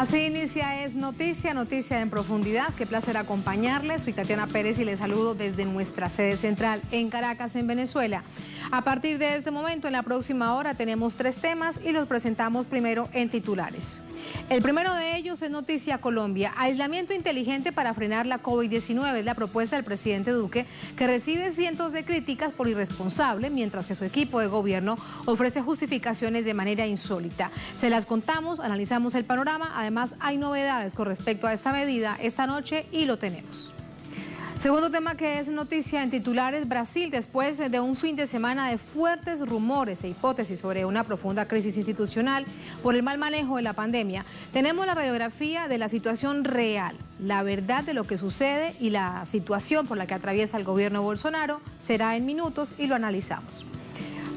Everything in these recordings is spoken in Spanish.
Así inicia Es Noticia, noticia en profundidad. Qué placer acompañarles. Soy Tatiana Pérez y les saludo desde nuestra sede central en Caracas, en Venezuela. A partir de este momento, en la próxima hora, tenemos 3 temas y los presentamos primero en titulares. El primero de ellos es Noticia Colombia. Aislamiento inteligente para frenar la COVID-19 es la propuesta del presidente Duque, que recibe cientos de críticas por irresponsable, mientras que su equipo de gobierno ofrece justificaciones de manera insólita. Se las contamos, analizamos el panorama. Además, hay novedades con respecto a esta medida esta noche y lo tenemos. Segundo tema que es noticia en titulares: Brasil, después de un fin de semana de fuertes rumores e hipótesis sobre una profunda crisis institucional por el mal manejo de la pandemia, tenemos la radiografía de la situación real, la verdad de lo que sucede y la situación por la que atraviesa el gobierno de Bolsonaro. Será en minutos y lo analizamos.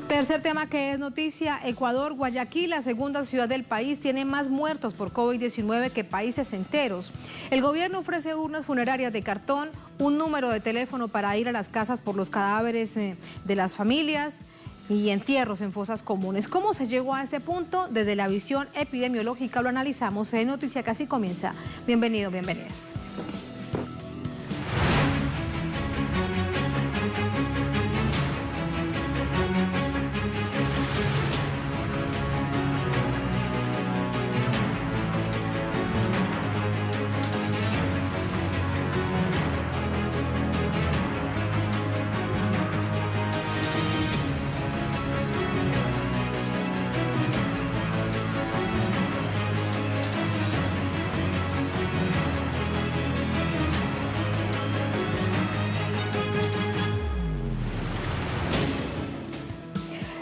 Tercer tema que es noticia: Ecuador, Guayaquil, la segunda ciudad del país, tiene más muertos por COVID-19 que países enteros. El gobierno ofrece urnas funerarias de cartón, un número de teléfono para ir a las casas por los cadáveres de las familias y entierros en fosas comunes. ¿Cómo se llegó a este punto? Desde la visión epidemiológica lo analizamos en Noticia que así comienza. Bienvenidos, bienvenidas.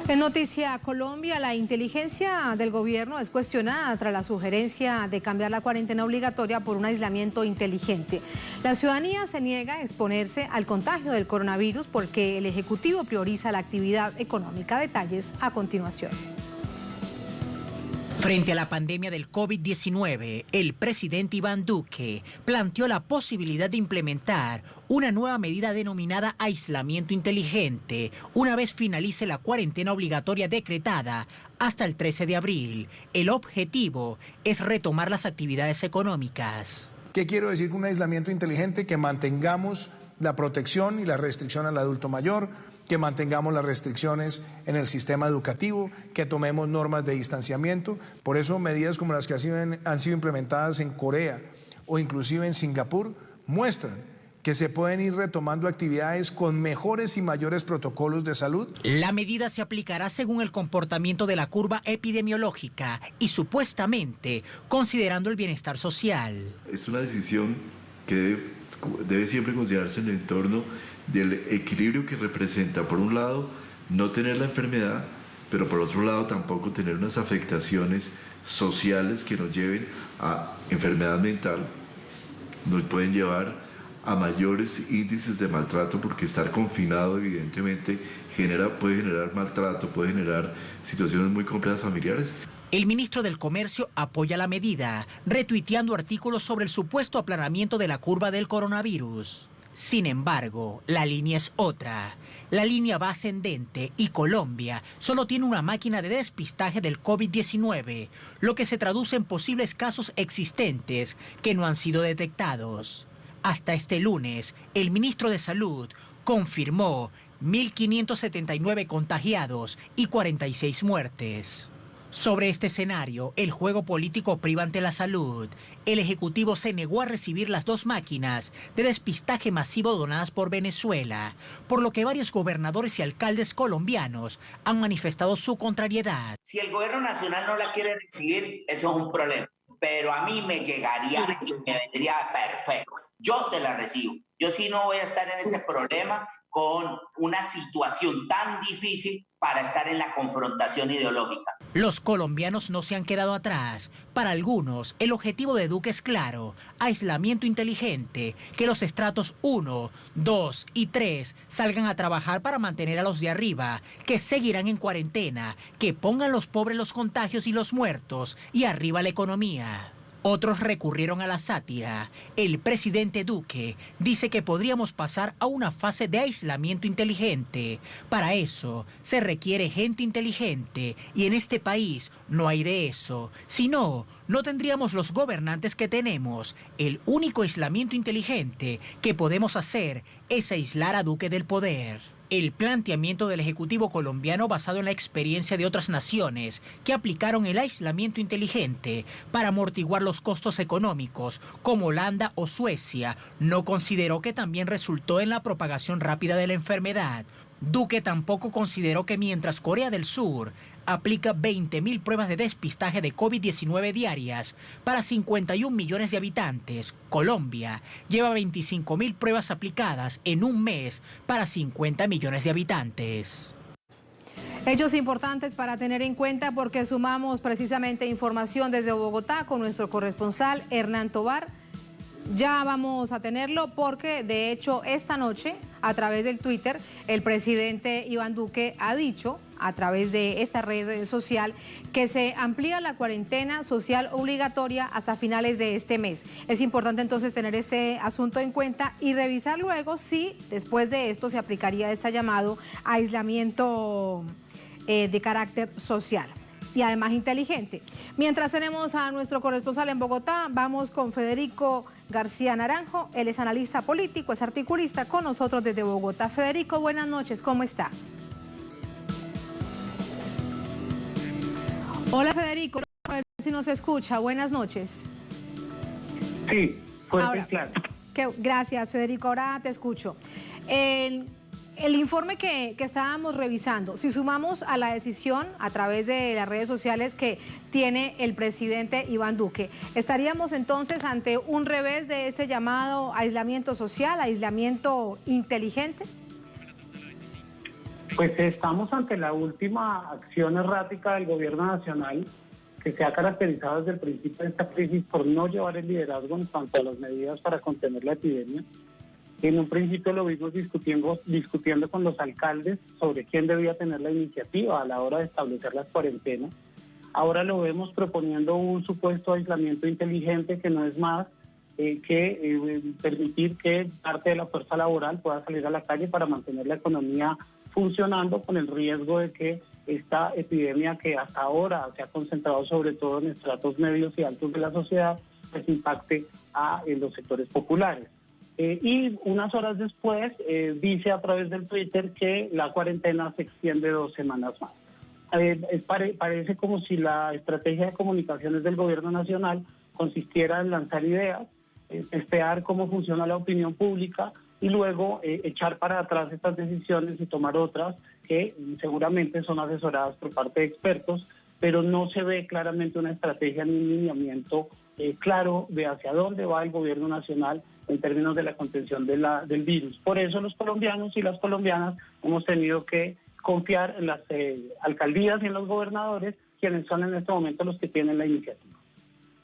En Noticia Colombia, la inteligencia del gobierno es cuestionada tras la sugerencia de cambiar la cuarentena obligatoria por un aislamiento inteligente. La ciudadanía se niega a exponerse al contagio del coronavirus porque el Ejecutivo prioriza la actividad económica. Detalles a continuación. Frente a la pandemia del COVID-19, el presidente Iván Duque planteó la posibilidad de implementar una nueva medida denominada aislamiento inteligente una vez finalice la cuarentena obligatoria decretada hasta el 13 de abril. El objetivo es retomar las actividades económicas. ¿Qué quiero decir con un aislamiento inteligente? Que mantengamos la protección y la restricción al adulto mayor, que mantengamos las restricciones en el sistema educativo, que tomemos normas de distanciamiento. Por eso medidas como las que han sido implementadas en Corea o inclusive en Singapur muestran que se pueden ir retomando actividades con mejores y mayores protocolos de salud. La medida se aplicará según el comportamiento de la curva epidemiológica y supuestamente considerando el bienestar social. Es una decisión que debe siempre considerarse en el entorno del equilibrio que representa, por un lado, no tener la enfermedad, pero por otro lado tampoco tener unas afectaciones sociales que nos lleven a enfermedad mental, nos pueden llevar a mayores índices de maltrato, porque estar confinado evidentemente puede generar maltrato, puede generar situaciones muy complejas familiares. El ministro del Comercio apoya la medida, retuiteando artículos sobre el supuesto aplanamiento de la curva del coronavirus. Sin embargo, la línea es otra. La línea va ascendente y Colombia solo tiene una máquina de despistaje del COVID-19, lo que se traduce en posibles casos existentes que no han sido detectados. Hasta este lunes, el ministro de Salud confirmó 1.579 contagiados y 46 muertes. Sobre este escenario, el juego político priva ante la salud. El Ejecutivo se negó a recibir las 2 máquinas de despistaje masivo donadas por Venezuela, por lo que varios gobernadores y alcaldes colombianos han manifestado su contrariedad. Si el gobierno nacional no la quiere recibir, eso es un problema, pero a mí me llegaría, me vendría perfecto. Yo se la recibo. Yo sí no voy a estar en este problema con una situación tan difícil para estar en la confrontación ideológica. Los colombianos no se han quedado atrás. Para algunos, el objetivo de Duque es claro: aislamiento inteligente, que los estratos 1, 2 y 3 salgan a trabajar para mantener a los de arriba, que seguirán en cuarentena, que pongan los pobres los contagios y los muertos, y arriba la economía. Otros recurrieron a la sátira. El presidente Duque dice que podríamos pasar a una fase de aislamiento inteligente. Para eso se requiere gente inteligente y en este país no hay de eso. Si no, no tendríamos los gobernantes que tenemos. El único aislamiento inteligente que podemos hacer es aislar a Duque del poder. El planteamiento del Ejecutivo colombiano basado en la experiencia de otras naciones que aplicaron el aislamiento inteligente para amortiguar los costos económicos, como Holanda o Suecia, no consideró que también resultó en la propagación rápida de la enfermedad. Duque tampoco consideró que mientras Corea del Sur aplica 20.000 pruebas de despistaje de COVID-19 diarias para 51 millones de habitantes, Colombia lleva 25.000 pruebas aplicadas en un mes para 50 millones de habitantes. Hechos importantes para tener en cuenta porque sumamos precisamente información desde Bogotá con nuestro corresponsal Hernán Tovar. Ya vamos a tenerlo porque de hecho esta noche a través del Twitter el presidente Iván Duque ha dicho a través de esta red social que se amplía la cuarentena social obligatoria hasta finales de este mes. Es importante entonces tener este asunto en cuenta y revisar luego si después de esto se aplicaría este llamado aislamiento de carácter social y además inteligente. Mientras tenemos a nuestro corresponsal en Bogotá, vamos con Federico García Naranjo. Él es analista político, es articulista con nosotros desde Bogotá. Federico, buenas noches, ¿cómo está? Hola Federico, a ver si nos escucha. Buenas noches. Sí, fuerte y claro. Gracias Federico, ahora te escucho. El informe que estábamos revisando, si sumamos a la decisión a través de las redes sociales que tiene el presidente Iván Duque, ¿estaríamos entonces ante un revés de este llamado aislamiento social, aislamiento inteligente? Pues estamos ante la última acción errática del gobierno nacional, que se ha caracterizado desde el principio de esta crisis por no llevar el liderazgo en cuanto a las medidas para contener la epidemia. En un principio lo vimos discutiendo con los alcaldes sobre quién debía tener la iniciativa a la hora de establecer las cuarentenas. Ahora lo vemos proponiendo un supuesto aislamiento inteligente que no es más que permitir que parte de la fuerza laboral pueda salir a la calle para mantener la economía funcionando, con el riesgo de que esta epidemia que hasta ahora se ha concentrado sobre todo en estratos medios y altos de la sociedad, pues impacte en los sectores populares. Y unas horas después dice a través del Twitter que la cuarentena se extiende 2 semanas más. Parece como si la estrategia de comunicaciones del gobierno nacional consistiera en lanzar ideas, testear cómo funciona la opinión pública y luego echar para atrás estas decisiones y tomar otras que seguramente son asesoradas por parte de expertos, pero no se ve claramente una estrategia ni un lineamiento claro de hacia dónde va el gobierno nacional en términos de la contención del virus. Por eso los colombianos y las colombianas hemos tenido que confiar en las alcaldías y en los gobernadores, quienes son en este momento los que tienen la iniciativa.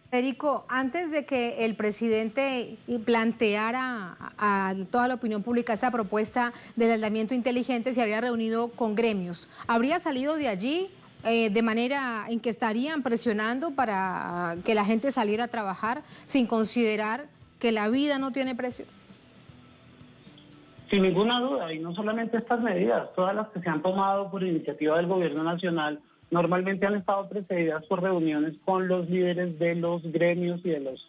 Federico, antes de que el presidente planteara a toda la opinión pública esta propuesta del aislamiento inteligente, se había reunido con gremios. ¿Habría salido de allí de manera en que estarían presionando para que la gente saliera a trabajar sin considerar que la vida no tiene precio? Sin ninguna duda, y no solamente estas medidas, todas las que se han tomado por iniciativa del gobierno nacional, normalmente han estado precedidas por reuniones con los líderes de los gremios y de los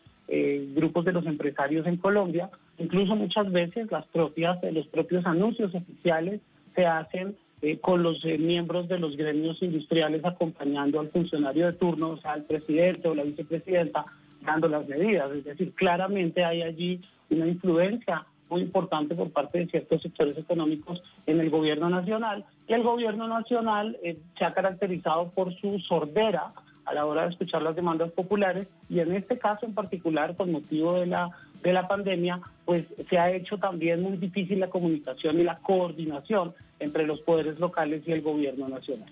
grupos de los empresarios en Colombia. Incluso muchas veces los propios anuncios oficiales se hacen con los miembros de los gremios industriales acompañando al funcionario de turno, o sea, al presidente o la vicepresidenta, dando las medidas. Es decir, claramente hay allí una influencia muy importante por parte de ciertos sectores económicos en el gobierno nacional, y el gobierno nacional se ha caracterizado por su sordera a la hora de escuchar las demandas populares, y en este caso en particular, con motivo de la pandemia, pues se ha hecho también muy difícil la comunicación y la coordinación entre los poderes locales y el gobierno nacional.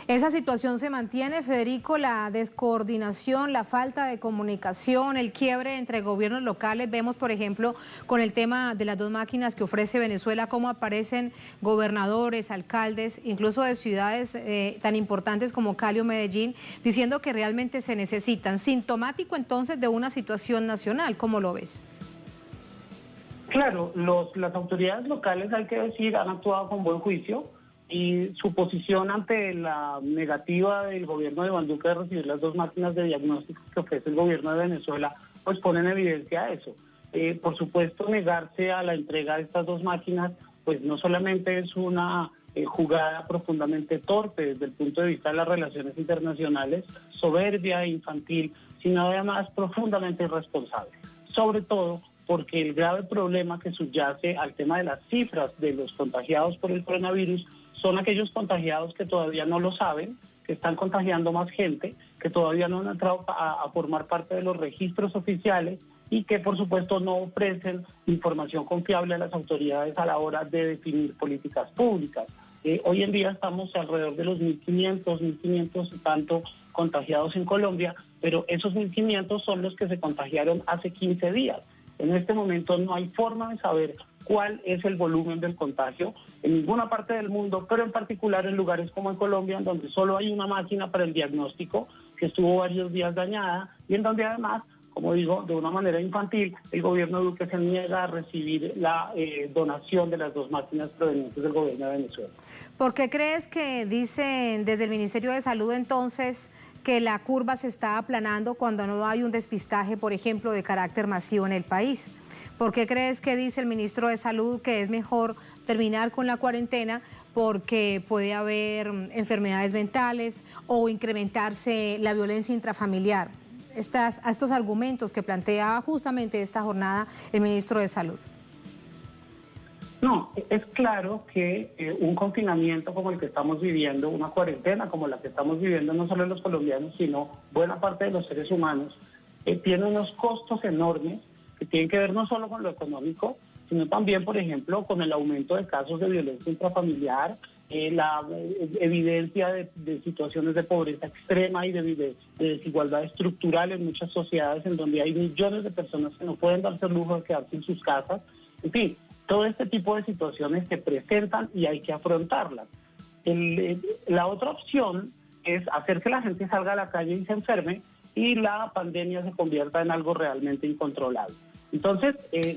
Esa situación se mantiene, Federico, la descoordinación, la falta de comunicación, el quiebre entre gobiernos locales. Vemos, por ejemplo, con el tema de las 2 máquinas que ofrece Venezuela, cómo aparecen gobernadores, alcaldes, incluso de ciudades tan importantes como Cali o Medellín, diciendo que realmente se necesitan. Sintomático entonces de una situación nacional, ¿cómo lo ves? Claro, las autoridades locales, hay que decir, han actuado con buen juicio. Y su posición ante la negativa del gobierno de Iván Duque de recibir las 2 máquinas de diagnóstico que ofrece el gobierno de Venezuela, pues pone en evidencia eso. Por supuesto, negarse a la entrega de estas 2 máquinas, pues no solamente es una jugada profundamente torpe desde el punto de vista de las relaciones internacionales, soberbia e infantil, sino además profundamente irresponsable. Sobre todo porque el grave problema que subyace al tema de las cifras de los contagiados por el coronavirus son aquellos contagiados que todavía no lo saben, que están contagiando más gente, que todavía no han entrado a formar parte de los registros oficiales y que por supuesto no ofrecen información confiable a las autoridades a la hora de definir políticas públicas. Hoy en día estamos alrededor de los 1.500 y tanto contagiados en Colombia, pero esos 1.500 son los que se contagiaron hace 15 días. En este momento no hay forma de saber cuál es el volumen del contagio en ninguna parte del mundo, pero en particular en lugares como en Colombia, en donde solo hay una máquina para el diagnóstico que estuvo varios días dañada y en donde además, como digo, de una manera infantil, el gobierno de Duque se niega a recibir la donación de las 2 máquinas provenientes del gobierno de Venezuela. ¿Por qué crees que dicen desde el Ministerio de Salud entonces que la curva se está aplanando cuando no hay un despistaje, por ejemplo, de carácter masivo en el país? ¿Por qué crees que dice el ministro de Salud que es mejor terminar con la cuarentena porque puede haber enfermedades mentales o incrementarse la violencia intrafamiliar? A estos argumentos que plantea justamente esta jornada el ministro de Salud. No, es claro que un confinamiento como el que estamos viviendo, una cuarentena como la que estamos viviendo, no solo los colombianos, sino buena parte de los seres humanos, tiene unos costos enormes que tienen que ver no solo con lo económico, sino también, por ejemplo, con el aumento de casos de violencia intrafamiliar, la evidencia de situaciones de pobreza extrema y de desigualdad estructural en muchas sociedades en donde hay millones de personas que no pueden darse el lujo de quedarse en sus casas. En fin, todo este tipo de situaciones se presentan y hay que afrontarlas. La otra opción es hacer que la gente salga a la calle y se enferme y la pandemia se convierta en algo realmente incontrolable. Entonces,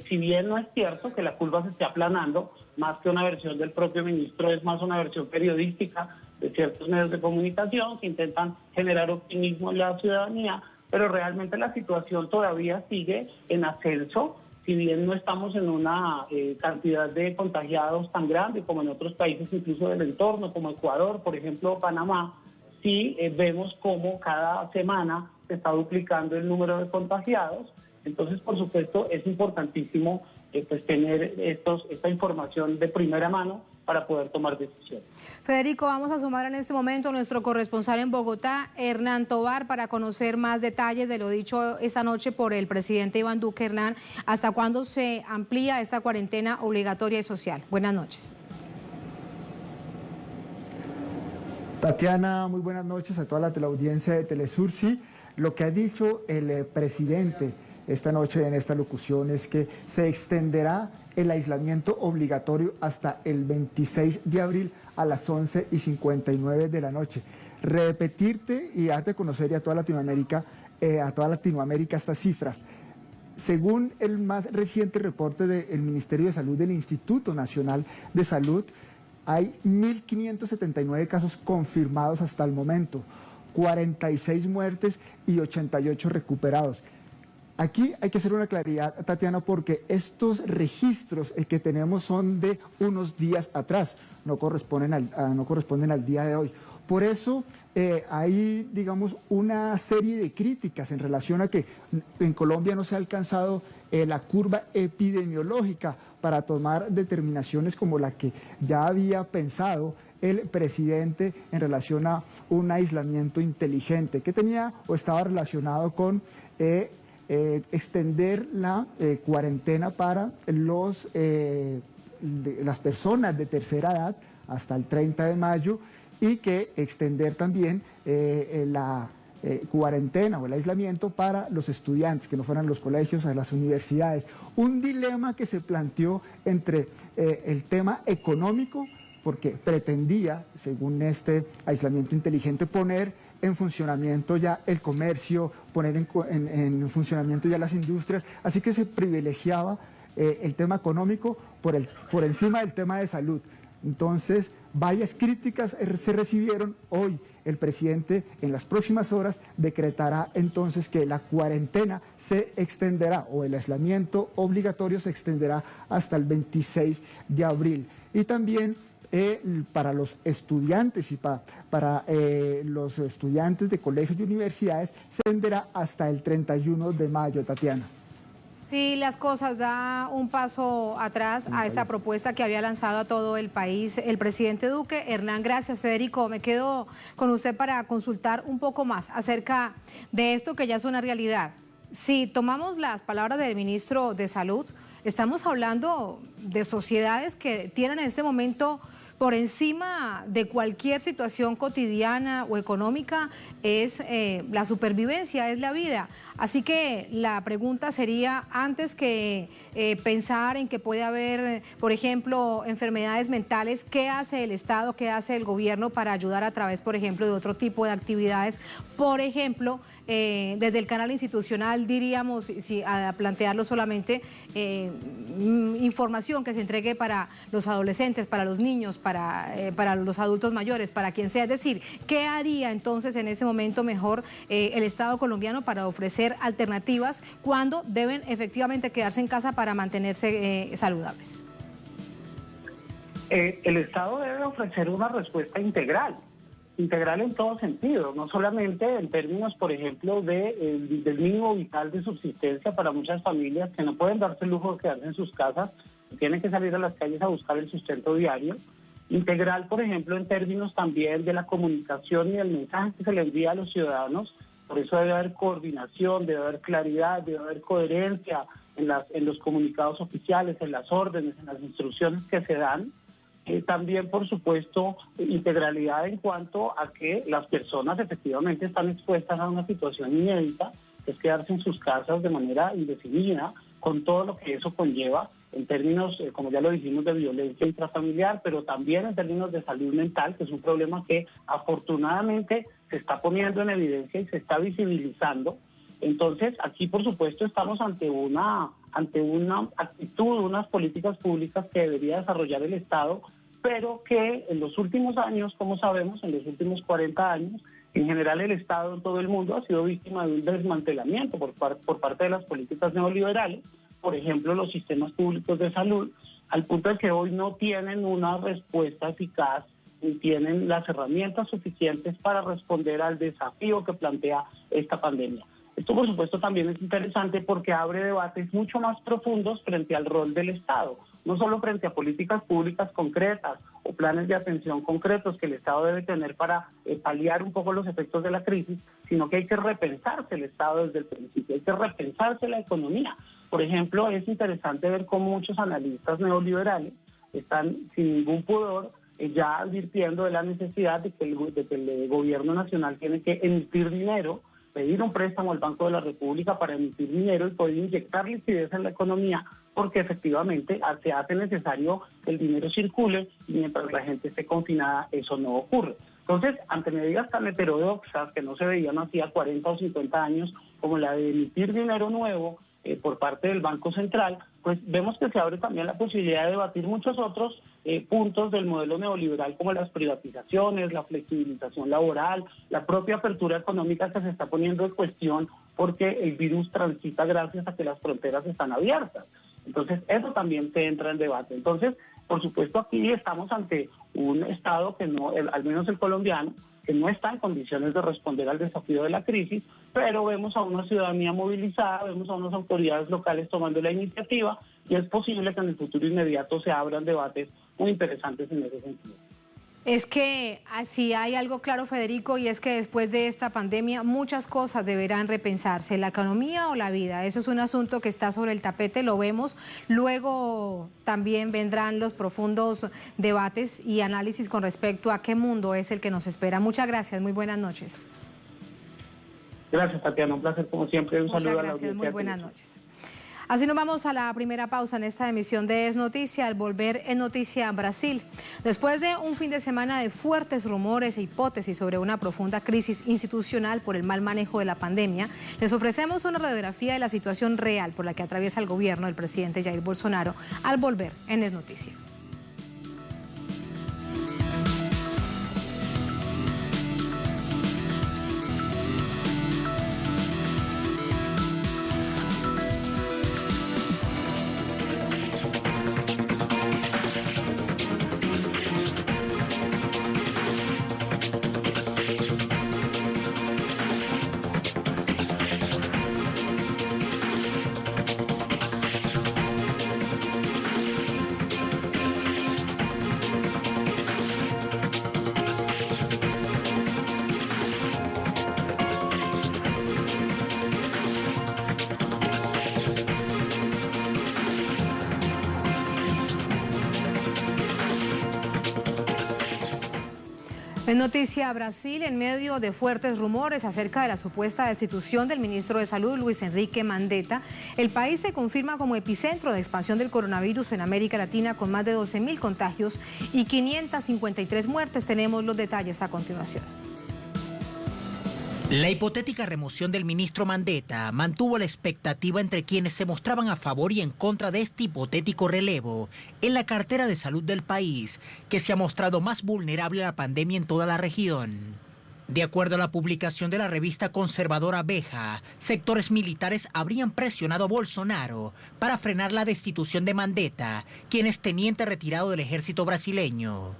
si bien no es cierto que la curva se esté aplanando, más que una versión del propio ministro, es más una versión periodística de ciertos medios de comunicación que intentan generar optimismo en la ciudadanía, pero realmente la situación todavía sigue en ascenso. Si bien no estamos en una cantidad de contagiados tan grande como en otros países, incluso del entorno, como Ecuador, por ejemplo, Panamá, sí vemos cómo cada semana se está duplicando el número de contagiados. Entonces, por supuesto, es importantísimo pues tener esta información de primera mano para poder tomar decisiones. Federico, vamos a sumar en este momento a nuestro corresponsal en Bogotá, Hernán Tovar, para conocer más detalles de lo dicho esta noche por el presidente Iván Duque. Hernán, ¿hasta cuándo se amplía esta cuarentena obligatoria y social? Buenas noches. Tatiana, muy buenas noches a toda la teleaudiencia de Telesur. Sí, lo que ha dicho el presidente esta noche en esta locución es que se extenderá el aislamiento obligatorio hasta el 26 de abril a las 11:59 de la noche. Repetirte y darte a conocer y a toda Latinoamérica estas cifras. Según el más reciente reporte del Ministerio de Salud del Instituto Nacional de Salud, hay 1.579 casos confirmados hasta el momento, 46 muertes y 88 recuperados. Aquí hay que hacer una claridad, Tatiana, porque estos registros que tenemos son de unos días atrás, no corresponden al día de hoy. Por eso hay, digamos, una serie de críticas en relación a que en Colombia no se ha alcanzado la curva epidemiológica para tomar determinaciones como la que ya había pensado el presidente en relación a un aislamiento inteligente que tenía o estaba relacionado con extender la cuarentena para las personas de tercera edad hasta el 30 de mayo y que extender también la cuarentena o el aislamiento para los estudiantes, que no fueran a los colegios, a las universidades. Un dilema que se planteó entre el tema económico, porque pretendía, según este aislamiento inteligente, poner en funcionamiento ya el comercio, poner en funcionamiento ya las industrias, así que se privilegiaba el tema económico por encima del tema de salud. Entonces, varias críticas se recibieron. Hoy el presidente en las próximas horas decretará entonces que la cuarentena se extenderá o el aislamiento obligatorio se extenderá hasta el 26 de abril. Y también para los estudiantes y para los estudiantes de colegios y universidades se extenderá hasta el 31 de mayo, Tatiana. Sí, las cosas da un paso atrás a esta propuesta que había lanzado a todo el país el presidente Duque. Hernán, gracias. Federico, me quedo con usted para consultar un poco más acerca de esto que ya es una realidad. Si tomamos las palabras del ministro de Salud, estamos hablando de sociedades que tienen en este momento, por encima de cualquier situación cotidiana o económica, es la supervivencia, es la vida. Así que la pregunta sería, antes que pensar en que puede haber, por ejemplo, enfermedades mentales, ¿qué hace el Estado, qué hace el gobierno para ayudar a través, por ejemplo, de otro tipo de actividades? Por ejemplo, desde el canal institucional, diríamos, a plantearlo solamente, información que se entregue para los adolescentes, para los niños, para los adultos mayores, para quien sea. Es decir, ¿qué haría entonces en ese momento mejor el Estado colombiano para ofrecer alternativas cuando deben efectivamente quedarse en casa para mantenerse saludables? El Estado debe ofrecer una respuesta integral en todo sentido, no solamente en términos, por ejemplo, del mínimo vital de subsistencia para muchas familias que no pueden darse el lujo de quedarse en sus casas, que tienen que salir a las calles a buscar el sustento diario. Integral, por ejemplo, en términos también de la comunicación y del mensaje que se le envía a los ciudadanos. Por eso debe haber coordinación, debe haber claridad, debe haber coherencia en los comunicados oficiales, en las órdenes, en las instrucciones que se dan. También, por supuesto, integralidad en cuanto a que las personas efectivamente están expuestas a una situación inédita, que es quedarse en sus casas de manera indefinida, con todo lo que eso conlleva en términos, como ya lo dijimos, de violencia intrafamiliar, pero también en términos de salud mental, que es un problema que afortunadamente se está poniendo en evidencia y se está visibilizando. Entonces, aquí, por supuesto, estamos ante una actitud, unas políticas públicas que debería desarrollar el Estado, pero que en los últimos años, como sabemos, en los últimos 40 años, en general el Estado en todo el mundo ha sido víctima de un desmantelamiento por parte de las políticas neoliberales, por ejemplo, los sistemas públicos de salud, al punto de que hoy no tienen una respuesta eficaz ni tienen las herramientas suficientes para responder al desafío que plantea esta pandemia. Esto, por supuesto, también es interesante porque abre debates mucho más profundos frente al rol del Estado, no solo frente a políticas públicas concretas o planes de atención concretos que el Estado debe tener para paliar un poco los efectos de la crisis, sino que hay que repensarse el Estado desde el principio, hay que repensarse la economía. Por ejemplo, es interesante ver cómo muchos analistas neoliberales están sin ningún pudor ya advirtiendo de la necesidad de que el gobierno nacional tiene que emitir dinero, pedir un préstamo al Banco de la República para emitir dinero y poder inyectar liquidez en la economía, porque efectivamente se hace necesario que el dinero circule y mientras la gente esté confinada eso no ocurre. Entonces, ante medidas tan heterodoxas que no se veían hacía 40 o 50 años, como la de emitir dinero nuevo por parte del Banco Central, pues vemos que se abre también la posibilidad de debatir muchos otros puntos del modelo neoliberal, como las privatizaciones, la flexibilización laboral, la propia apertura económica que se está poniendo en cuestión porque el virus transita gracias a que las fronteras están abiertas. Entonces, eso también se entra en debate. Entonces, por supuesto, aquí estamos ante un Estado que no, al menos el colombiano, que no está en condiciones de responder al desafío de la crisis, pero vemos a una ciudadanía movilizada, vemos a unas autoridades locales tomando la iniciativa y es posible que en el futuro inmediato se abran debates muy interesantes en ese sentido. Es que si hay algo claro, Federico, y es que después de esta pandemia muchas cosas deberán repensarse, la economía o la vida. Eso es un asunto que está sobre el tapete, lo vemos. Luego también vendrán los profundos debates y análisis con respecto a qué mundo es el que nos espera. Muchas gracias, muy buenas noches. Gracias, Tatiana, un placer como siempre. Un Muchas saludo gracias, a la muy buenas noches. Así nos vamos a la primera pausa en esta emisión de Es Noticia, al volver en Noticia Brasil. Después de un fin de semana de fuertes rumores e hipótesis sobre una profunda crisis institucional por el mal manejo de la pandemia, les ofrecemos una radiografía de la situación real por la que atraviesa el gobierno del presidente Jair Bolsonaro al volver en Es Noticia. En Noticia Brasil, en medio de fuertes rumores acerca de la supuesta destitución del ministro de Salud, Luis Enrique Mandetta, el país se confirma como epicentro de expansión del coronavirus en América Latina con más de 12.000 contagios y 553 muertes. Tenemos los detalles a continuación. La hipotética remoción del ministro Mandetta mantuvo la expectativa entre quienes se mostraban a favor y en contra de este hipotético relevo en la cartera de salud del país, que se ha mostrado más vulnerable a la pandemia en toda la región. De acuerdo a la publicación de la revista conservadora Veja, sectores militares habrían presionado a Bolsonaro para frenar la destitución de Mandetta, quien es teniente retirado del ejército brasileño.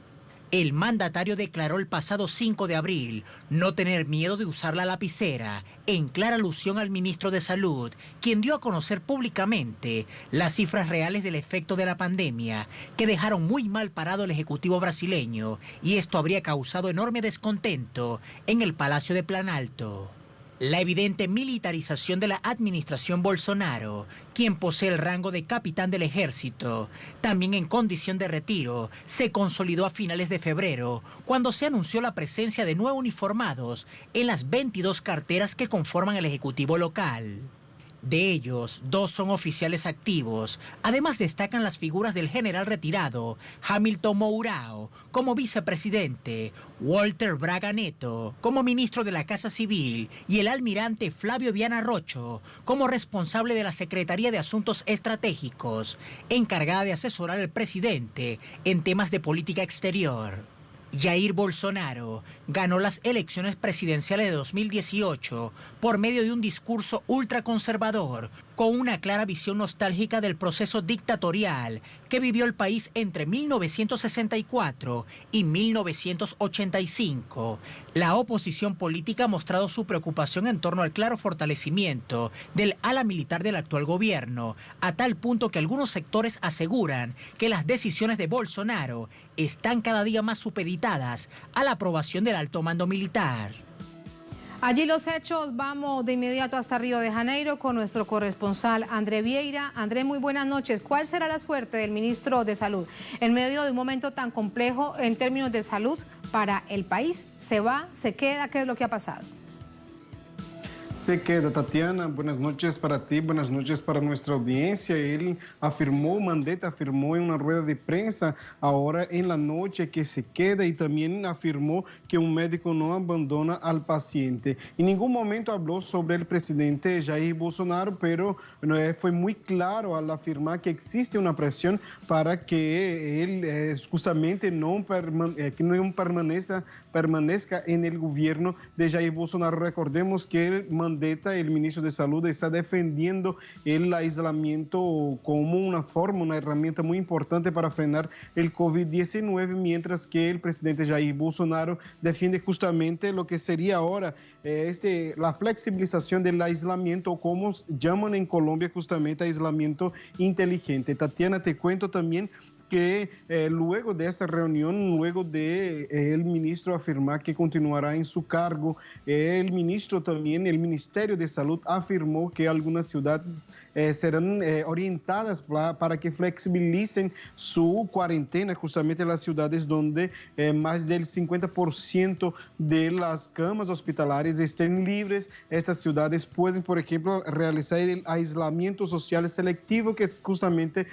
El mandatario declaró el pasado 5 de abril no tener miedo de usar la lapicera, en clara alusión al ministro de Salud, quien dio a conocer públicamente las cifras reales del efecto de la pandemia, que dejaron muy mal parado el ejecutivo brasileño, y esto habría causado enorme descontento en el Palacio de Planalto. La evidente militarización de la administración Bolsonaro, quien posee el rango de capitán del ejército, también en condición de retiro, se consolidó a finales de febrero, cuando se anunció la presencia de 9 uniformados en las 22 carteras que conforman el ejecutivo local. De ellos, 2 son oficiales activos. Además destacan las figuras del general retirado Hamilton Mourão como vicepresidente, Walter Braga Neto como ministro de la Casa Civil y el almirante Flavio Viana Rocho como responsable de la Secretaría de Asuntos Estratégicos, encargada de asesorar al presidente en temas de política exterior. Jair Bolsonaro ganó las elecciones presidenciales de 2018 por medio de un discurso ultraconservador con una clara visión nostálgica del proceso dictatorial que vivió el país entre 1964 y 1985. La oposición política ha mostrado su preocupación en torno al claro fortalecimiento del ala militar del actual gobierno, a tal punto que algunos sectores aseguran que las decisiones de Bolsonaro están cada día más supeditadas a la aprobación del alto mando militar. Allí los hechos, vamos de inmediato hasta Río de Janeiro con nuestro corresponsal André Vieira. André, muy buenas noches. ¿Cuál será la suerte del ministro de Salud en medio de un momento tan complejo en términos de salud para el país? ¿Se va? ¿Se queda? ¿Qué es lo que ha pasado? Se queda, Tatiana. Buenas noches para ti, buenas noches para nuestra audiencia. Él afirmó, Mandetta afirmó en una rueda de prensa ahora en la noche que se queda y también afirmó que un médico no abandona al paciente. En ningún momento habló sobre el presidente Jair Bolsonaro, pero fue muy claro al afirmar que existe una presión para que él justamente no permanezca en el gobierno de Jair Bolsonaro. Recordemos que Mandetta, el ministro de Salud, está defendiendo el aislamiento como una herramienta muy importante para frenar el COVID-19, mientras que el presidente Jair Bolsonaro defiende justamente lo que sería ahora la flexibilización del aislamiento, como llaman en Colombia justamente aislamiento inteligente. Tatiana, te cuento también que luego de esa reunión, luego de el ministro afirmar que continuará en su cargo, el ministro también, el Ministerio de Salud afirmó que algunas ciudades serán orientadas para que flexibilicen su cuarentena, justamente las ciudades donde más del 50% de las camas hospitalarias estén libres. Estas ciudades pueden, por ejemplo, realizar el aislamiento social selectivo, que es justamente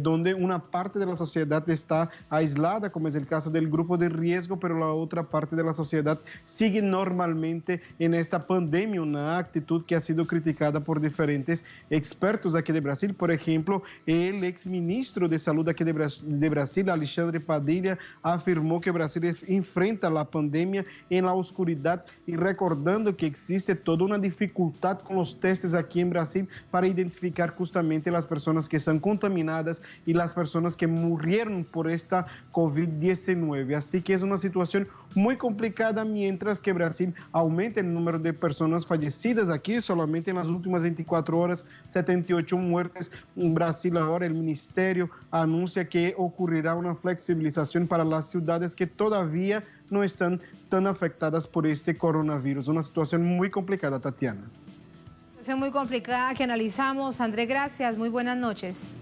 donde una parte de la sociedad está aislada, como es el caso del grupo de riesgo, pero la otra parte de la sociedad sigue normalmente en esta pandemia, una actitud que ha sido criticada por diferentes expertos aquí de Brasil. Por ejemplo, el exministro de Salud aquí de Brasil, Alexandre Padilha, afirmó que Brasil enfrenta la pandemia en la oscuridad, y recordando que existe toda una dificultad con los testes aquí en Brasil para identificar justamente las personas que están contaminadas y las personas que murieron por esta COVID-19. Así que es una situación muy complicada, mientras que Brasil aumenta el número de personas fallecidas aquí. Solamente en las últimas 24 horas, 78 muertes en Brasil. Ahora el ministerio anuncia que ocurrirá una flexibilización para las ciudades que todavía no están tan afectadas por este coronavirus. Una situación muy complicada, Tatiana. Situación muy complicada que analizamos. André, gracias. Muy buenas noches.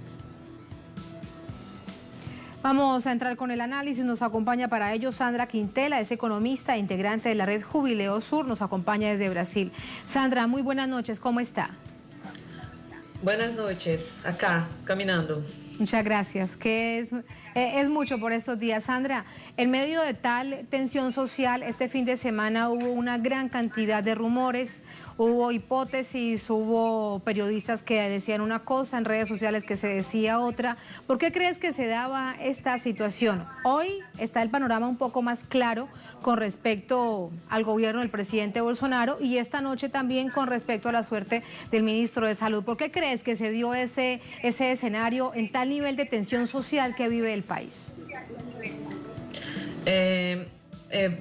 Vamos a entrar con el análisis. Nos acompaña para ello Sandra Quintela, es economista e integrante de la red Jubileo Sur. Nos acompaña desde Brasil. Sandra, muy buenas noches. ¿Cómo está? Buenas noches. Acá, caminando. Muchas gracias, que es mucho por estos días. Sandra, en medio de tal tensión social, este fin de semana hubo una gran cantidad de rumores, hubo hipótesis, hubo periodistas que decían una cosa, en redes sociales que se decía otra. ¿Por qué crees que se daba esta situación? Hoy está el panorama un poco más claro con respecto al gobierno del presidente Bolsonaro, y esta noche también con respecto a la suerte del ministro de Salud. ¿Por qué crees que se dio ese escenario en tal nivel de tensión social que vive el país?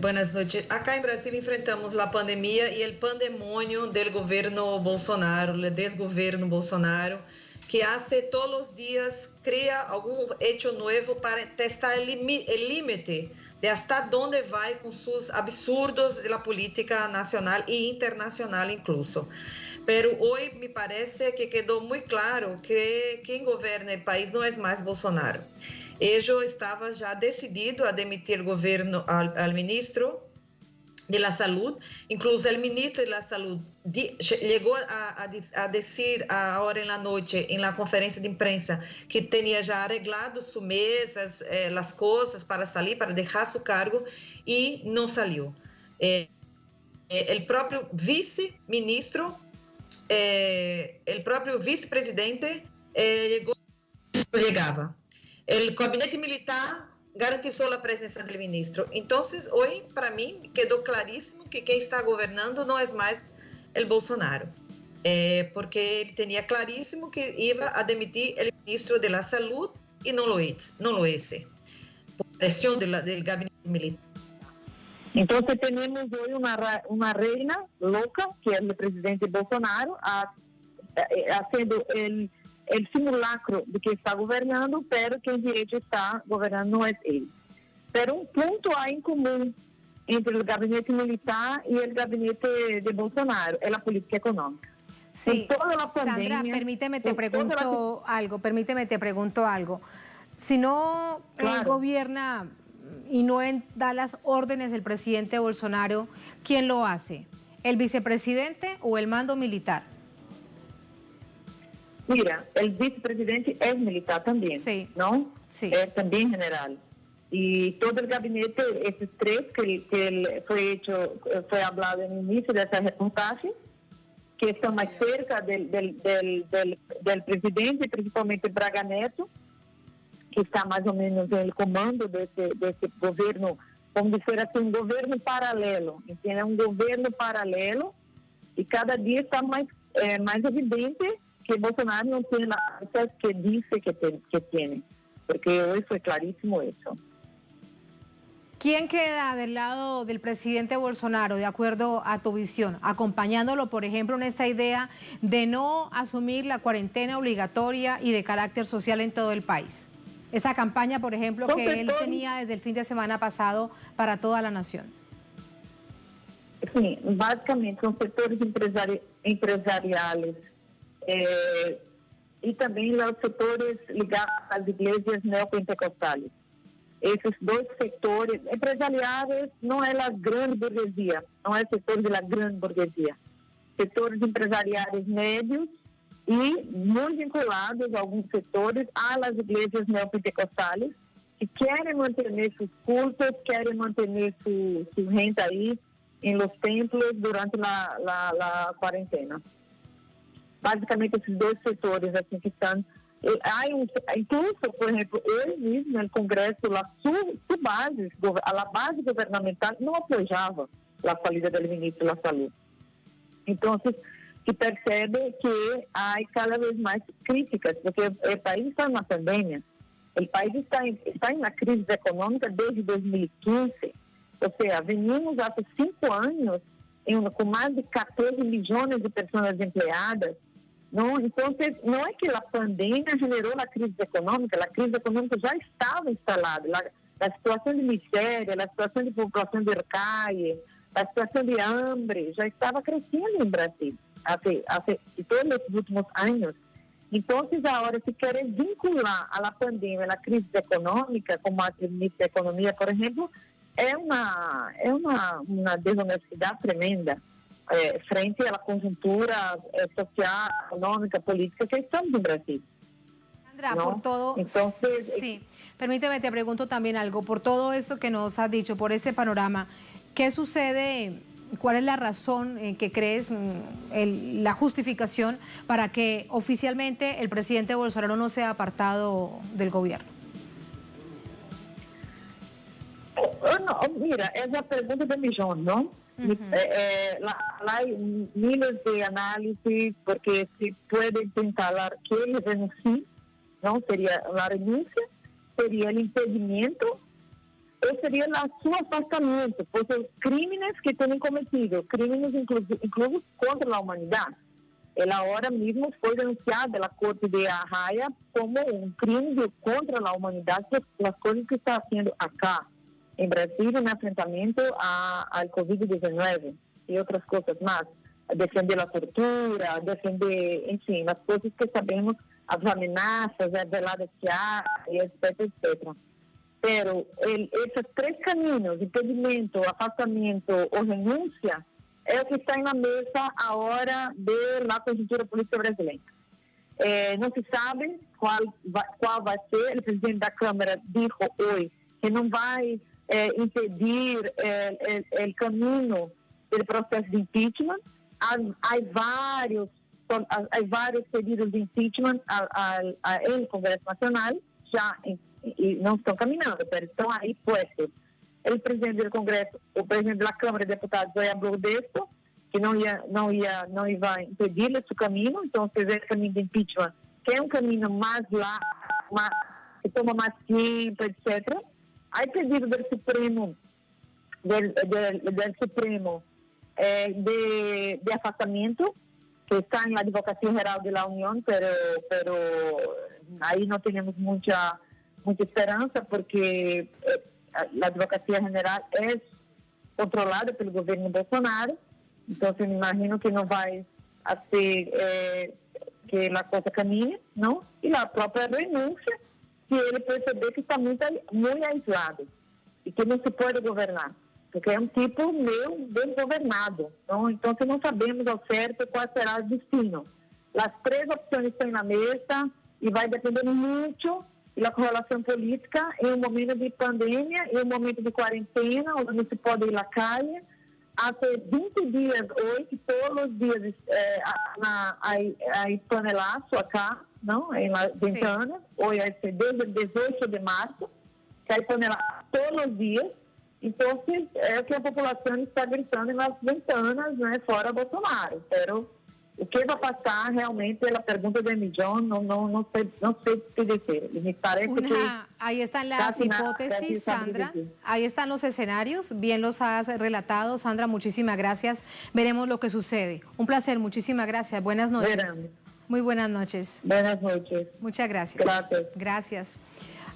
Buenas noches. Acá en Brasil enfrentamos la pandemia y el pandemonio del gobierno Bolsonaro, el desgobierno Bolsonaro, que hace todos los días, crea algún hecho nuevo para testar el límite de hasta dónde va con sus absurdos de la política nacional e internacional incluso. Pero hoy me parece que quedó muy claro que quien gobierna el país no es más Bolsonaro. Ellos estaba ya decidido a demitir el gobierno al ministro de la Salud. Incluso el ministro de la Salud llegó a decir ahora en la noche, en la conferencia de prensa, que tenía ya arreglado sus mesas, las cosas para salir, para dejar su cargo, y no salió. El propio viceministro, el propio vicepresidente llegaba. El gabinete militar garantizó la presencia del ministro. Entonces, hoy, para mí, quedó clarísimo que quien está gobernando no es más el Bolsonaro, porque él tenía clarísimo que iba a demitir el ministro de la Salud y no lo hizo, por presión del gabinete militar. Entonces tenemos hoy una reina loca, que es el presidente Bolsonaro, haciendo el simulacro de que está gobernando, pero que en derecho está gobernando no es él. Pero un punto hay en común entre el gabinete militar y el gabinete de Bolsonaro, es la política económica. Sí, Sandra, permíteme te pregunto algo. Si no él gobierna y no da las órdenes del presidente Bolsonaro, ¿quién lo hace? ¿El vicepresidente o el mando militar? Mira, el vicepresidente es militar también, sí, ¿no? Sí. Es también general. Y todo el gabinete, esos tres que fue hablado en el inicio de esa reportaje, que están más cerca del presidente, principalmente Braga Neto, que está más o menos en el comando de este gobierno, como decir así, un gobierno paralelo, ¿entiendes? Un gobierno paralelo, y cada día está más evidente que Bolsonaro no tiene las cosas que dice que tiene, porque hoy fue clarísimo eso. ¿Quién queda del lado del presidente Bolsonaro, de acuerdo a tu visión, acompañándolo, por ejemplo, en esta idea de no asumir la cuarentena obligatoria y de carácter social en todo el país? esa campaña, por ejemplo, que él tenía desde el fin de semana pasado para toda la nación? Sí, básicamente son sectores empresariales y también los sectores ligados a las iglesias neopentecostales. Esos dos sectores empresariales no es la gran burguesía, no es el sector de la gran burguesía. Sectores empresariales medios y muy vinculados a algunos sectores a las iglesias neopentecostales que quieren mantener sus cultos, quieren mantener su renta ahí en los templos durante la cuarentena. Básicamente esos dos sectores así que están... incluso, por ejemplo, hoy mismo el Congreso, su base, la base gubernamental no apoyaba la salida del ministro de la Salud. Entonces, se percebe que hay cada vez más críticas, porque el país está en una pandemia, el país está en una crisis económica desde 2015, o sea, venimos hace 5 años con más de 14 millones de personas empleadas, ¿no? Entonces, no es que la pandemia generó la crisis económica ya estaba instalada, la situación de miseria, la situación de población de calle, la situación de hambre ya estaba creciendo en Brasil hace todos los últimos años. Entonces, ahora, si quieres vincular a la pandemia, a la crisis económica, como a ministra de Economía, por ejemplo, es una desonestidad tremenda frente a la conjuntura social, económica, política que estamos en Brasil. Sandra, ¿no? por todo... Entonces, sí, permíteme, te pregunto también algo, por todo esto que nos has dicho, por este panorama, ¿qué sucede? ¿Cuál es la razón que crees, la justificación para que oficialmente el presidente Bolsonaro no sea apartado del gobierno? No, mira, es la pregunta de millón, ¿no? Hay miles de análisis porque se puede intentar que él renuncie, ¿no? Sería la renuncia, sería el impedimento o sería su afastamento por los crímenes que tienen cometido, crímenes incluso contra la humanidad. Él ahora mismo fue denunciado de la Corte de La Haya como un crimen contra la humanidad por las cosas que está haciendo acá en Brasil en enfrentamiento al COVID-19 y otras cosas más. Defender la tortura, defender, en fin, las cosas que sabemos, las amenazas, las veladas que hay, etcétera, etcétera. Pero esos 3 caminos, impedimento, afastamento o renuncia, es lo que está en la mesa ahora de la conjuntura política brasileña. No se sabe cuál va a ser. El presidente de la Cámara dijo hoy que no va a impedir el camino del proceso de impeachment. Hay varios pedidos de impeachment en el Congreso Nacional, ya y no están caminando, pero están ahí puestos. El presidente del Congreso, el presidente de la Cámara de Diputados ya habló de esto, que no iba a impedirle su camino. Entonces, el camino de impeachment, que es un camino más largo, que toma más tiempo, etc. Hay pedidos del Supremo, del Supremo de afastamiento, que está en la Advocacia General de la Unión, pero ahí no tenemos mucha esperanza porque la Advocacia General es controlada pelo gobierno Bolsonaro, entonces me imagino que no va a hacer que la cosa camine, ¿no? Y la propia renuncia, si él perceber que está muy aislado y que no se puede gobernar, porque é um tipo meio desgovernado, não? Então não sabemos ao certo qual será o destino. As 3 opções estão na mesa e vai depender muito da correlação política em um momento de pandemia, em um momento de quarentena, onde não se pode ir à calle. Há 20 dias hoje, que todos os dias há panelaço acá, não? Em Las Ventanas, hoje é desde o 18 de março, que há panelaço todos os dias. Então, é o que a população está gritando nas ventanas, né, fora Bolsonaro. Pero o que vai passar realmente é a pergunta de millón, não sei qué decir. Me parece que ahí están las hipótesis, Sandra. Ahí están los escenarios. Bien los has relatado. Sandra, muchísimas gracias. Veremos lo que sucede. Un placer, muchísimas gracias. Buenas noches. Veremos. Muy buenas noches. Buenas noches. Muchas gracias. Gracias. Gracias.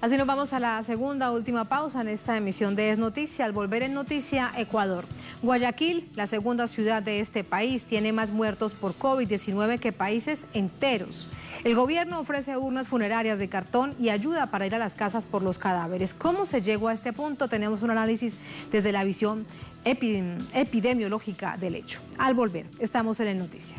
Así nos vamos a la segunda, última pausa en esta emisión de Es Noticia. Al volver en Noticia, Ecuador. Guayaquil, la segunda ciudad de este país, tiene más muertos por COVID-19 que países enteros. El gobierno ofrece urnas funerarias de cartón y ayuda para ir a las casas por los cadáveres. ¿Cómo se llegó a este punto? Tenemos un análisis desde la visión epidemiológica del hecho. Al volver, estamos en Es Noticia.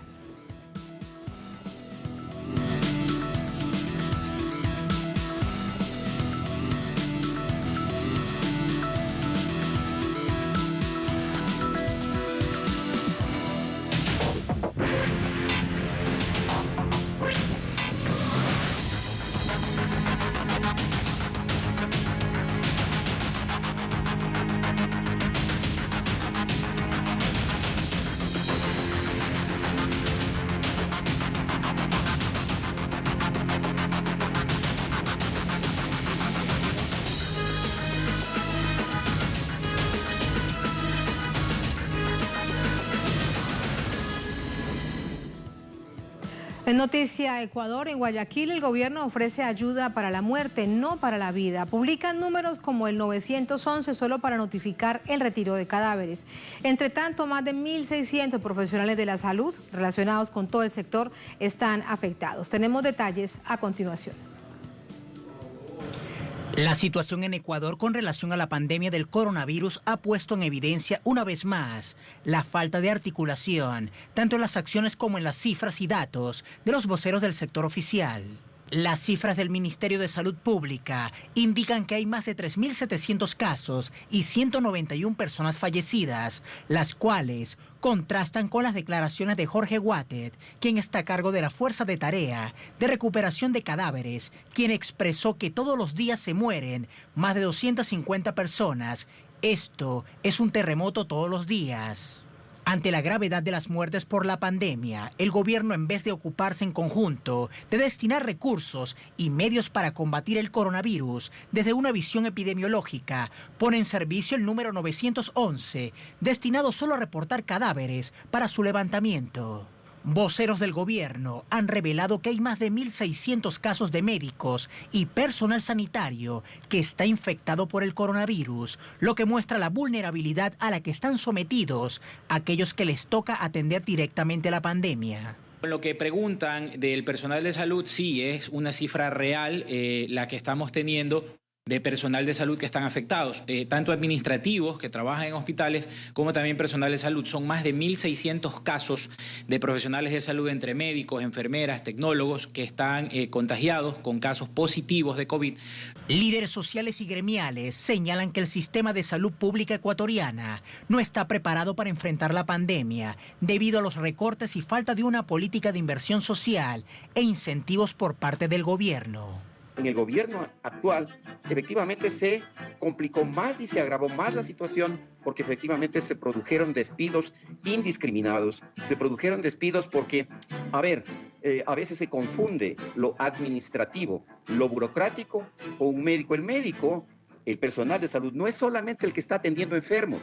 En Noticia Ecuador, en Guayaquil, el gobierno ofrece ayuda para la muerte, no para la vida. Publican números como el 911 solo para notificar el retiro de cadáveres. Entre tanto, más de 1.600 profesionales de la salud relacionados con todo el sector están afectados. Tenemos detalles a continuación. La situación en Ecuador con relación a la pandemia del coronavirus ha puesto en evidencia una vez más la falta de articulación, tanto en las acciones como en las cifras y datos de los voceros del sector oficial. Las cifras del Ministerio de Salud Pública indican que hay más de 3.700 casos y 191 personas fallecidas, las cuales contrastan con las declaraciones de Jorge Guatet, quien está a cargo de la Fuerza de Tarea de Recuperación de Cadáveres, quien expresó que todos los días se mueren más de 250 personas. Esto es un terremoto todos los días. Ante la gravedad de las muertes por la pandemia, el gobierno, en vez de ocuparse en conjunto de destinar recursos y medios para combatir el coronavirus desde una visión epidemiológica, pone en servicio el número 911, destinado solo a reportar cadáveres para su levantamiento. Voceros del gobierno han revelado que hay más de 1.600 casos de médicos y personal sanitario que está infectado por el coronavirus, lo que muestra la vulnerabilidad a la que están sometidos aquellos que les toca atender directamente la pandemia. Lo que preguntan del personal de salud, sí, es una cifra real la que estamos teniendo de personal de salud que están afectados, tanto administrativos que trabajan en hospitales como también personal de salud. Son más de 1.600 casos de profesionales de salud entre médicos, enfermeras, tecnólogos que están contagiados con casos positivos de COVID. Líderes sociales y gremiales señalan que el sistema de salud pública ecuatoriana no está preparado para enfrentar la pandemia debido a los recortes y falta de una política de inversión social e incentivos por parte del gobierno. En el gobierno actual, efectivamente se complicó más y se agravó más la situación porque efectivamente se produjeron despidos indiscriminados, se produjeron despidos porque, a veces se confunde lo administrativo, lo burocrático o un médico. El médico, el personal de salud, no es solamente el que está atendiendo enfermos.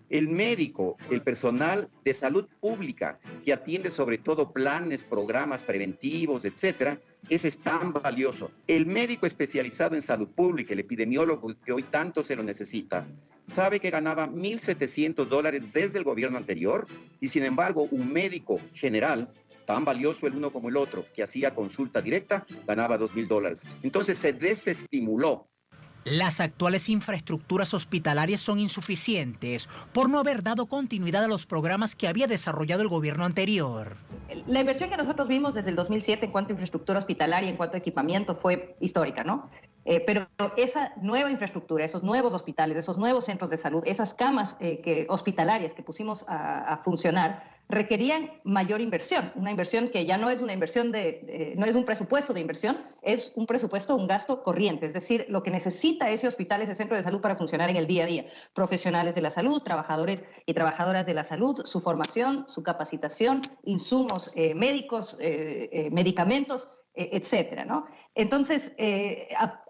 El médico, el personal de salud pública, que atiende sobre todo planes, programas preventivos, etcétera, ese es tan valioso. El médico especializado en salud pública, el epidemiólogo que hoy tanto se lo necesita, sabe que ganaba $1.700 desde el gobierno anterior y sin embargo un médico general, tan valioso el uno como el otro, que hacía consulta directa, ganaba $2.000. Entonces se desestimuló. Las actuales infraestructuras hospitalarias son insuficientes por no haber dado continuidad a los programas que había desarrollado el gobierno anterior. La inversión que nosotros vimos desde el 2007 en cuanto a infraestructura hospitalaria, en cuanto a equipamiento, fue histórica, ¿no? Pero esa nueva infraestructura, esos nuevos hospitales, esos nuevos centros de salud, esas camas hospitalarias que pusimos a funcionar, requerían mayor inversión, una inversión que ya no es una inversión no es un presupuesto de inversión, es un presupuesto, un gasto corriente, es decir, lo que necesita ese hospital, ese centro de salud para funcionar en el día a día. Profesionales de la salud, trabajadores y trabajadoras de la salud, su formación, su capacitación, insumos médicos, medicamentos, etcétera, ¿no? Entonces,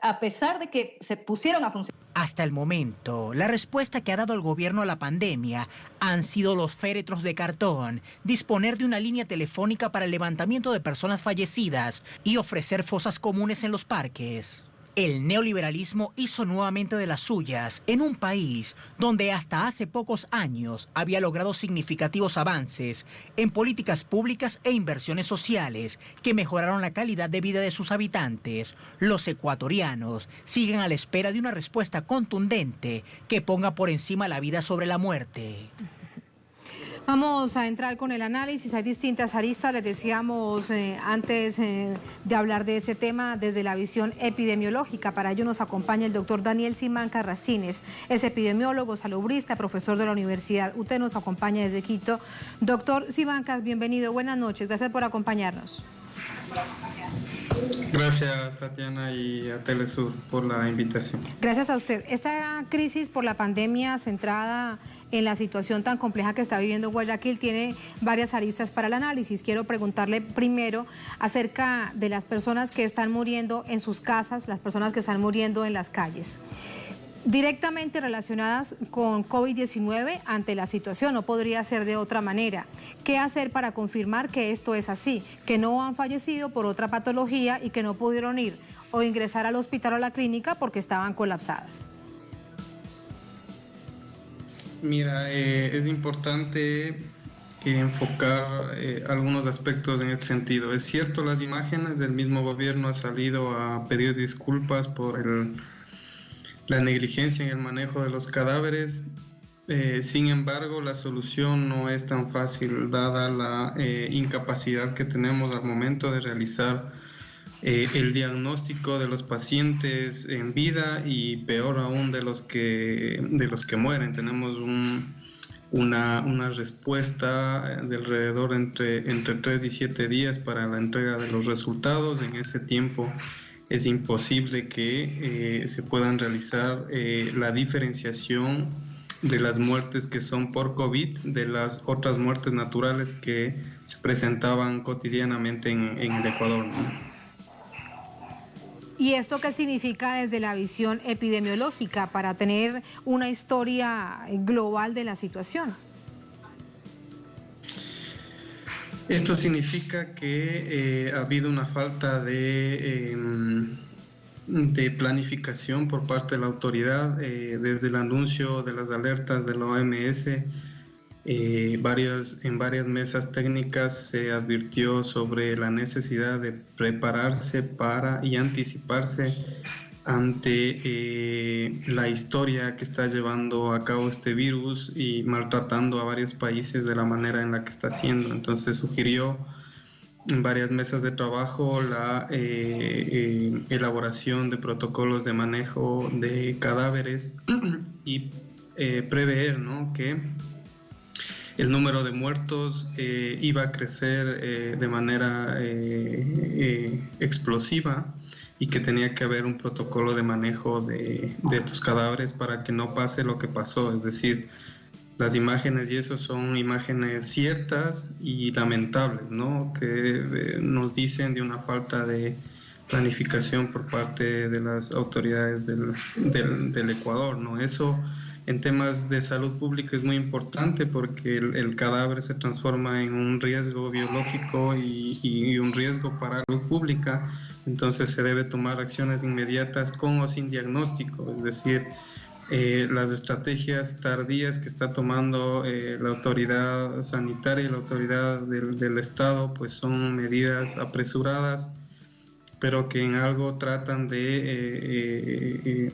a pesar de que se pusieron a funcionar... Hasta el momento, la respuesta que ha dado el gobierno a la pandemia han sido los féretros de cartón, disponer de una línea telefónica para el levantamiento de personas fallecidas y ofrecer fosas comunes en los parques. El neoliberalismo hizo nuevamente de las suyas en un país donde hasta hace pocos años había logrado significativos avances en políticas públicas e inversiones sociales que mejoraron la calidad de vida de sus habitantes. Los ecuatorianos siguen a la espera de una respuesta contundente que ponga por encima la vida sobre la muerte. Vamos a entrar con el análisis. Hay distintas aristas, les decíamos antes de hablar de este tema desde la visión epidemiológica. Para ello nos acompaña el doctor Daniel Simancas Racines, es epidemiólogo, salubrista, profesor de la Universidad UTE, nos acompaña desde Quito. Doctor Simancas, bienvenido, buenas noches, gracias por acompañarnos. Gracias, Tatiana, y a Telesur por la invitación. Gracias a usted. Esta crisis por la pandemia centrada en la situación tan compleja que está viviendo Guayaquil tiene varias aristas para el análisis. Quiero preguntarle primero acerca de las personas que están muriendo en sus casas, las personas que están muriendo en las calles. Directamente relacionadas con COVID-19 ante la situación, no podría ser de otra manera. ¿Qué hacer para confirmar que esto es así? Que no han fallecido por otra patología y que no pudieron ir o ingresar al hospital o a la clínica porque estaban colapsadas. Mira, es importante enfocar algunos aspectos en este sentido. Es cierto, las imágenes del mismo gobierno ha salido a pedir disculpas por la negligencia en el manejo de los cadáveres. Sin embargo, la solución no es tan fácil dada la incapacidad que tenemos al momento de realizar el diagnóstico de los pacientes en vida y peor aún de los que mueren. Tenemos una respuesta de alrededor entre 3 y 7 días para la entrega de los resultados. En ese tiempo es imposible que se puedan realizar la diferenciación de las muertes que son por COVID de las otras muertes naturales que se presentaban cotidianamente en el Ecuador, ¿no? ¿Y esto qué significa desde la visión epidemiológica para tener una historia global de la situación? Esto significa que ha habido una falta de planificación por parte de la autoridad. Desde el anuncio de las alertas de la OMS, en varias mesas técnicas se advirtió sobre la necesidad de prepararse para y anticiparse ante la historia que está llevando a cabo este virus y maltratando a varios países de la manera en la que está haciendo. Entonces sugirió en varias mesas de trabajo la elaboración de protocolos de manejo de cadáveres y prever, ¿no?, que el número de muertos iba a crecer de manera explosiva y que tenía que haber un protocolo de manejo de estos cadáveres para que no pase lo que pasó. Es decir, las imágenes y eso son imágenes ciertas y lamentables, ¿no?, que nos dicen de una falta de planificación por parte de las autoridades del Ecuador, ¿no? Eso en temas de salud pública es muy importante porque el cadáver se transforma en un riesgo biológico y un riesgo para la salud pública. Entonces se debe tomar acciones inmediatas con o sin diagnóstico, es decir, las estrategias tardías que está tomando la autoridad sanitaria y la autoridad del Estado pues son medidas apresuradas, pero que en algo tratan de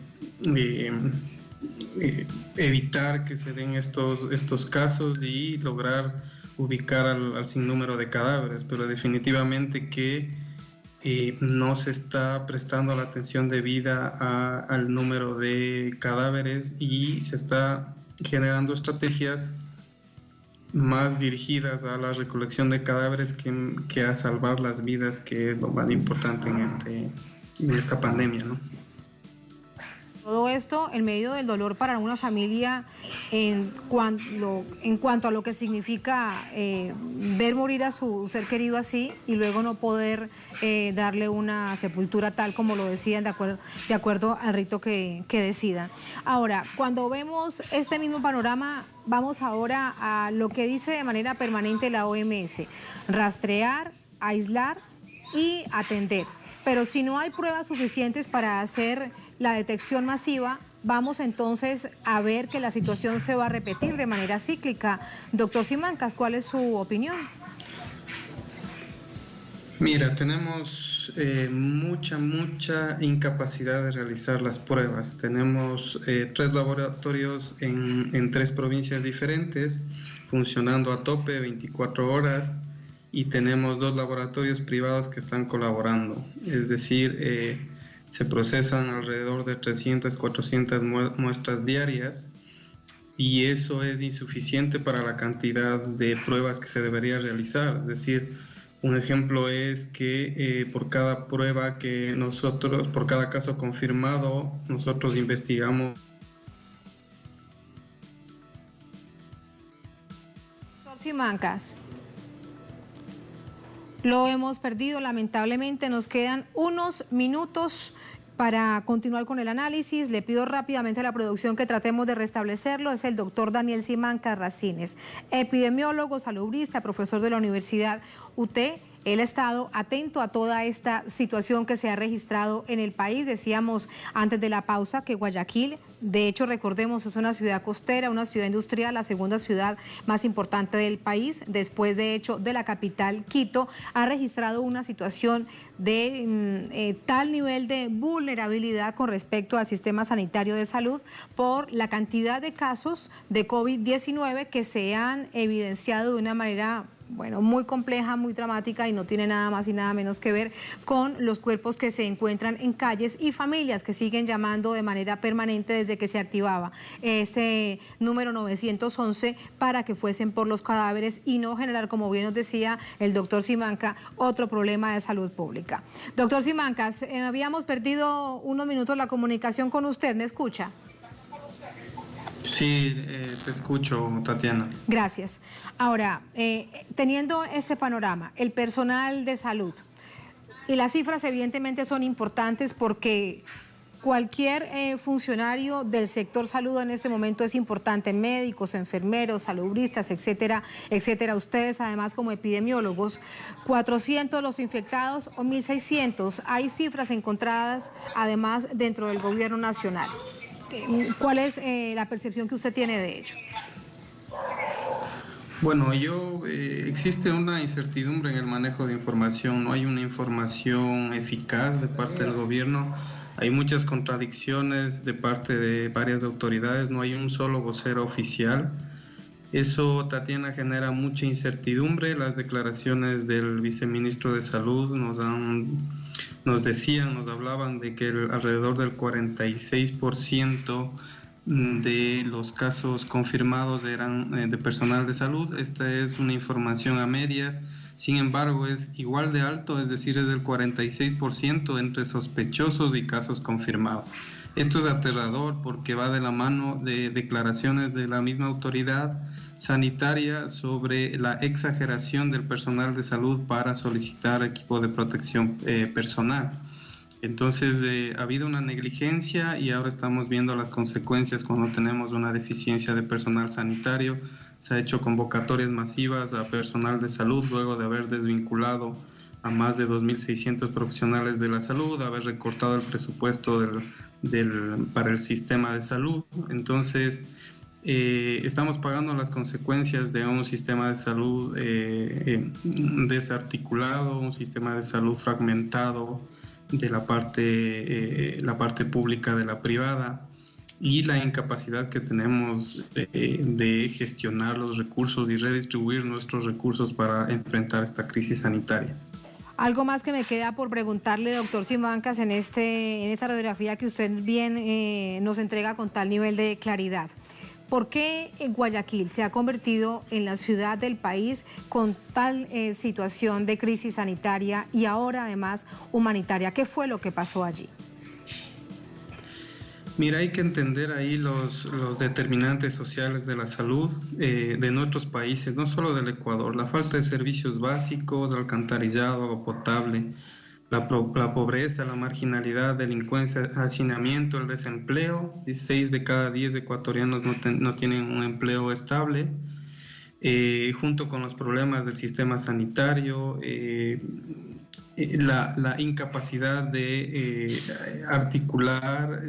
evitar que se den estos casos y lograr ubicar al sinnúmero de cadáveres, pero definitivamente que no se está prestando la atención debida al número de cadáveres y se está generando estrategias más dirigidas a la recolección de cadáveres que a salvar las vidas, que es lo más importante en esta pandemia, ¿no? Todo esto en medio del dolor para una familia en cuanto a lo que significa ver morir a su ser querido así y luego no poder darle una sepultura tal como lo decían de acuerdo al rito que decidan. Ahora, cuando vemos este mismo panorama, vamos ahora a lo que dice de manera permanente la OMS: rastrear, aislar y atender. pero si no hay pruebas suficientes para hacer la detección masiva, vamos entonces a ver que la situación se va a repetir de manera cíclica. Doctor Simancas, ¿cuál es su opinión? Mira, tenemos mucha incapacidad de realizar las pruebas. Tenemos 3 laboratorios en 3 provincias diferentes, funcionando a tope 24 horas, y tenemos 2 laboratorios privados que están colaborando. Es decir, se procesan alrededor de 300, 400 muestras diarias, y eso es insuficiente para la cantidad de pruebas que se debería realizar. Es decir, un ejemplo es que por cada prueba que nosotros, por cada caso confirmado, nosotros investigamos. Doctor Simancas, lo hemos perdido lamentablemente, nos quedan unos minutos para continuar con el análisis. Le pido rápidamente a la producción que tratemos de restablecerlo. Es el doctor Daniel Simancas Racines, epidemiólogo, salubrista, profesor de la Universidad UT. Él ha estado atento a toda esta situación que se ha registrado en el país. Decíamos antes de la pausa que Guayaquil, de hecho, recordemos, es una ciudad costera, una ciudad industrial, la segunda ciudad más importante del país, después de hecho de la capital Quito, ha registrado una situación de tal nivel de vulnerabilidad con respecto al sistema sanitario de salud por la cantidad de casos de COVID-19 que se han evidenciado de una manera muy compleja, muy dramática, y no tiene nada más y nada menos que ver con los cuerpos que se encuentran en calles y familias que siguen llamando de manera permanente desde que se activaba ese número 911 para que fuesen por los cadáveres y no generar, como bien nos decía el doctor Simancas, otro problema de salud pública. Doctor Simancas, habíamos perdido unos minutos la comunicación con usted, ¿me escucha? Sí, te escucho, Tatiana. Gracias. Ahora, teniendo este panorama, el personal de salud, y las cifras evidentemente son importantes porque cualquier funcionario del sector salud en este momento es importante, médicos, enfermeros, salubristas, etcétera, etcétera. Ustedes además como epidemiólogos, 400 los infectados o 1.600. Hay cifras encontradas además dentro del gobierno nacional. ¿Cuál es la percepción que usted tiene de ello? Bueno, existe una incertidumbre en el manejo de información, no hay una información eficaz de parte del gobierno, hay muchas contradicciones de parte de varias autoridades, no hay un solo vocero oficial. Eso, Tatiana, genera mucha incertidumbre. Las declaraciones del viceministro de Salud nos hablaban de que alrededor del 46% de los casos confirmados eran de personal de salud. Esta es una información a medias, sin embargo es igual de alto, es decir, es del 46% entre sospechosos y casos confirmados. Esto es aterrador porque va de la mano de declaraciones de la misma autoridad sanitaria sobre la exageración del personal de salud para solicitar equipo de protección personal. Entonces ha habido una negligencia y ahora estamos viendo las consecuencias cuando tenemos una deficiencia de personal sanitario. Se ha hecho convocatorias masivas a personal de salud luego de haber desvinculado a más de 2.600 profesionales de la salud, haber recortado el presupuesto para el sistema de salud. Entonces estamos pagando las consecuencias de un sistema de salud desarticulado, un sistema de salud fragmentado de la parte pública de la privada, y la incapacidad que tenemos de gestionar los recursos y redistribuir nuestros recursos para enfrentar esta crisis sanitaria. Algo más que me queda por preguntarle, doctor Simancas, en esta radiografía que usted bien nos entrega con tal nivel de claridad. ¿Por qué Guayaquil se ha convertido en la ciudad del país con tal situación de crisis sanitaria y ahora además humanitaria? ¿Qué fue lo que pasó allí? Mira, hay que entender ahí los determinantes sociales de la salud de nuestros países, no solo del Ecuador. La falta de servicios básicos, alcantarillado, agua potable, la pobreza, la marginalidad, delincuencia, hacinamiento, el desempleo. 6 de cada 10 ecuatorianos no tienen un empleo estable, junto con los problemas del sistema sanitario, la incapacidad de articular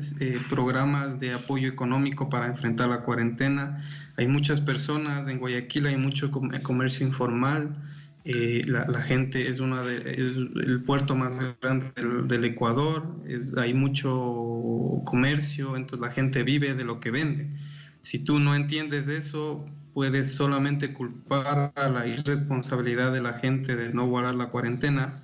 programas de apoyo económico para enfrentar la cuarentena. Hay muchas personas en Guayaquil, hay mucho comercio informal. La gente es el puerto más grande del Ecuador, hay mucho comercio, entonces la gente vive de lo que vende. Si tú no entiendes eso, puedes solamente culpar a la irresponsabilidad de la gente de no guardar la cuarentena,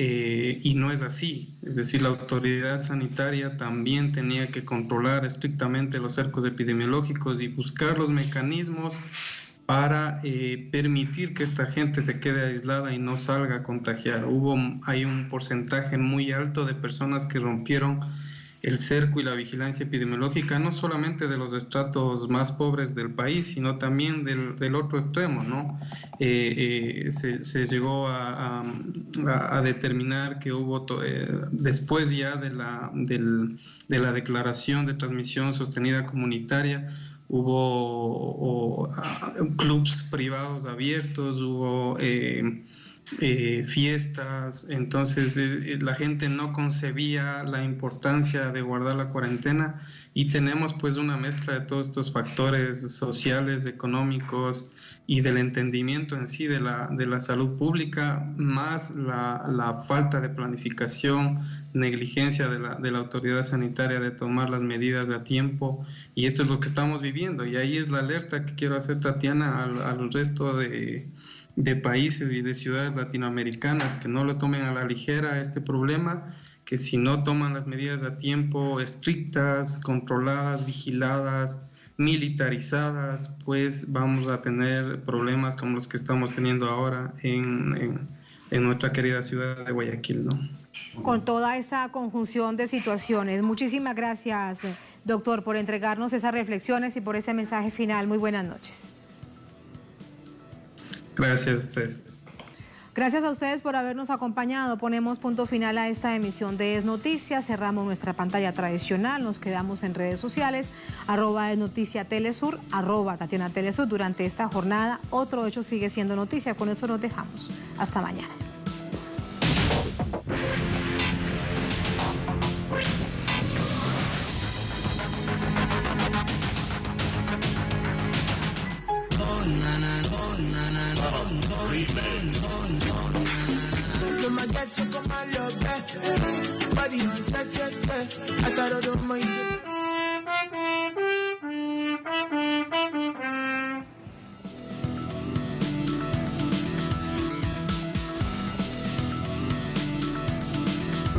y no es así. Es decir, la autoridad sanitaria también tenía que controlar estrictamente los cercos epidemiológicos y buscar los mecanismos para permitir que esta gente se quede aislada y no salga a contagiar. Hay un porcentaje muy alto de personas que rompieron el cerco y la vigilancia epidemiológica, no solamente de los estratos más pobres del país, sino también del otro extremo, ¿no? Se llegó a determinar que hubo, después ya de la declaración de transmisión sostenida comunitaria, hubo clubs privados abiertos, hubo fiestas, entonces la gente no concebía la importancia de guardar la cuarentena, y tenemos pues una mezcla de todos estos factores sociales, económicos y del entendimiento en sí de la salud pública, más la falta de planificación, negligencia de la autoridad sanitaria de tomar las medidas a tiempo, y esto es lo que estamos viviendo. Y ahí es la alerta que quiero hacer, Tatiana, al resto de países y de ciudades latinoamericanas, que no lo tomen a la ligera este problema, que si no toman las medidas a tiempo, estrictas, controladas, vigiladas, militarizadas, pues vamos a tener problemas como los que estamos teniendo ahora en nuestra querida ciudad de Guayaquil, ¿no? Con toda esta conjunción de situaciones. Muchísimas gracias, doctor, por entregarnos esas reflexiones y por ese mensaje final. Muy buenas noches. Gracias a ustedes. Gracias a ustedes por habernos acompañado. Ponemos punto final a esta emisión de Es Noticias. Cerramos nuestra pantalla tradicional. Nos quedamos en redes sociales. @esnoticiatelesur, @TatianaTelesur. Durante esta jornada, otro hecho sigue siendo noticia. Con eso nos dejamos. Hasta mañana. Remix.